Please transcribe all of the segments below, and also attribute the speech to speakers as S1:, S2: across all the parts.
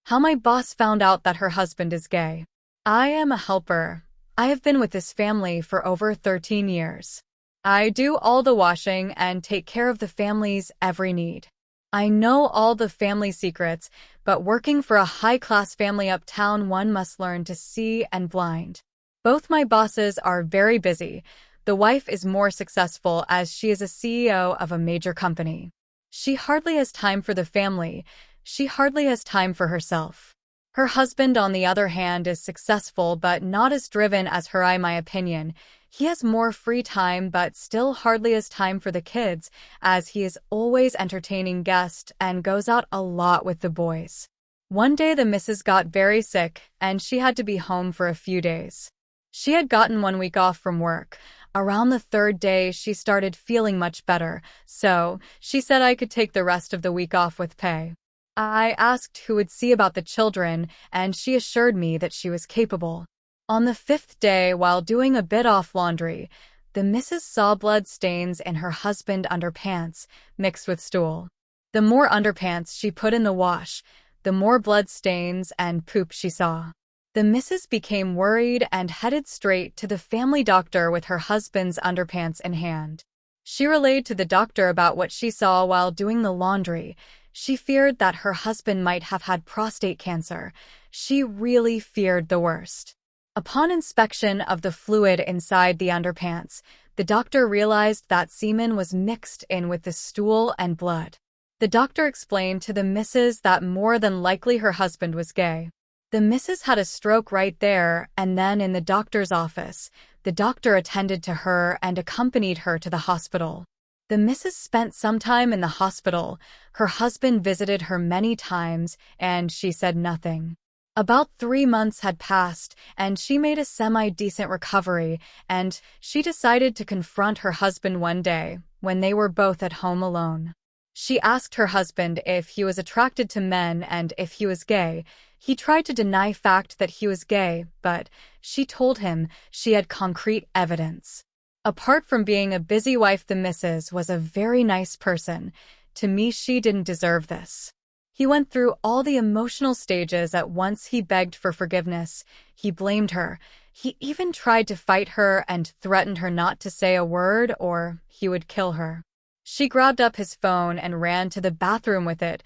S1: How my boss found out that her husband is gay. I am a helper. I have been with this family for over 13 years. I do all the washing and take care of the family's every need. I know all the family secrets, but working for a high-class family uptown, one must learn to see and blind. Both my bosses are very busy. The wife is more successful as she is a CEO of a major company. She hardly has time for the family. She hardly has time for herself. Her husband, on the other hand, is successful but not as driven as her, in my opinion. He has more free time but still hardly has time for the kids, as he is always entertaining guests and goes out a lot with the boys. One day the missus got very sick and she had to be home for a few days. She had gotten 1 week off from work. Around the third day she started feeling much better, so she said I could take the rest of the week off with pay. I asked who would see about the children, and she assured me that she was capable. On the 5th day, while doing a bit of laundry, the missus saw blood stains in her husband's underpants, mixed with stool. The more underpants she put in the wash, the more blood stains and poop she saw. The missus became worried and headed straight to the family doctor with her husband's underpants in hand. She relayed to the doctor about what she saw while doing the laundry. She feared that her husband might have had prostate cancer. She really feared the worst. Upon inspection of the fluid inside the underpants, the doctor realized that semen was mixed in with the stool and blood. The doctor explained to the missus that more than likely her husband was gay. The missus had a stroke right there and then in the doctor's office. The doctor attended to her and accompanied her to the hospital. The missus spent some time in the hospital. Her husband visited her many times, and she said nothing. About 3 months had passed, and she made a semi-decent recovery, and she decided to confront her husband one day, when they were both at home alone. She asked her husband if he was attracted to men and if he was gay. He tried to deny fact that he was gay, but she told him she had concrete evidence. Apart from being a busy wife, the missus was a very nice person. To me, she didn't deserve this. He went through all the emotional stages at once. He begged for forgiveness. He blamed her. He even tried to fight her and threatened her not to say a word or he would kill her. She grabbed up his phone and ran to the bathroom with it.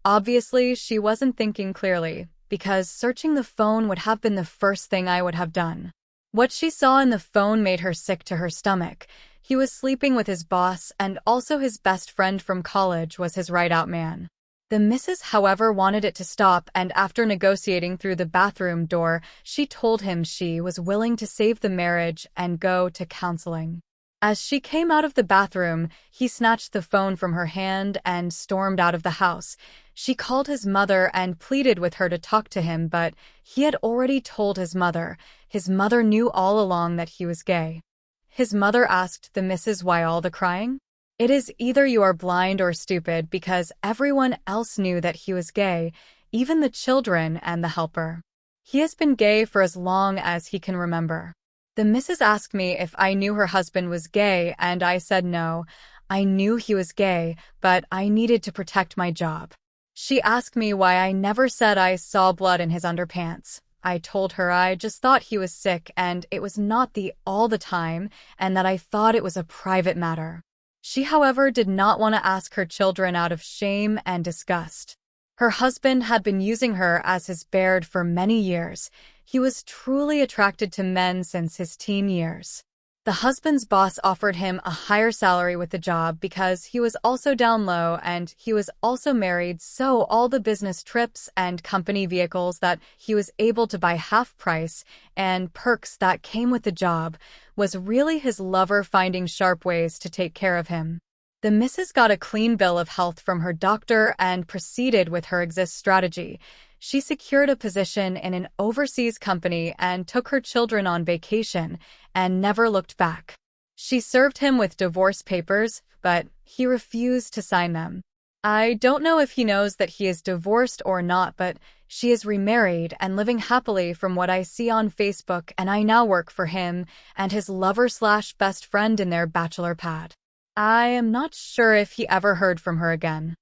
S1: Obviously, she wasn't thinking clearly, because searching the phone would have been the first thing I would have done. What she saw in the phone made her sick to her stomach. He was sleeping with his boss, and also his best friend from college was his right-out man. The missus, however, wanted it to stop, and after negotiating through the bathroom door, she told him she was willing to save the marriage and go to counseling. As she came out of the bathroom, he snatched the phone from her hand and stormed out of the house. She called his mother and pleaded with her to talk to him, but he had already told his mother. His mother knew all along that he was gay. His mother asked the missus why all the crying? It is either you are blind or stupid, because everyone else knew that he was gay, even the children and the helper. He has been gay for as long as he can remember. The missus asked me if I knew her husband was gay, and I said no. I knew he was gay, but I needed to protect my job. She asked me why I never said I saw blood in his underpants. I told her I just thought he was sick and it was not all the time, and that I thought it was a private matter. She, however, did not want to ask her children out of shame and disgust. Her husband had been using her as his baird for many years. He was truly attracted to men since his teen years. The husband's boss offered him a higher salary with the job because he was also down low and he was also married, so all the business trips and company vehicles that he was able to buy half price and perks that came with the job was really his lover finding sharp ways to take care of him. The missus got a clean bill of health from her doctor and proceeded with her exit strategy. She secured a position in an overseas company and took her children on vacation and never looked back. She served him with divorce papers, but he refused to sign them. I don't know if he knows that he is divorced or not, but she is remarried and living happily from what I see on Facebook, and I now work for him and his lover/best friend in their bachelor pad. I am not sure if he ever heard from her again.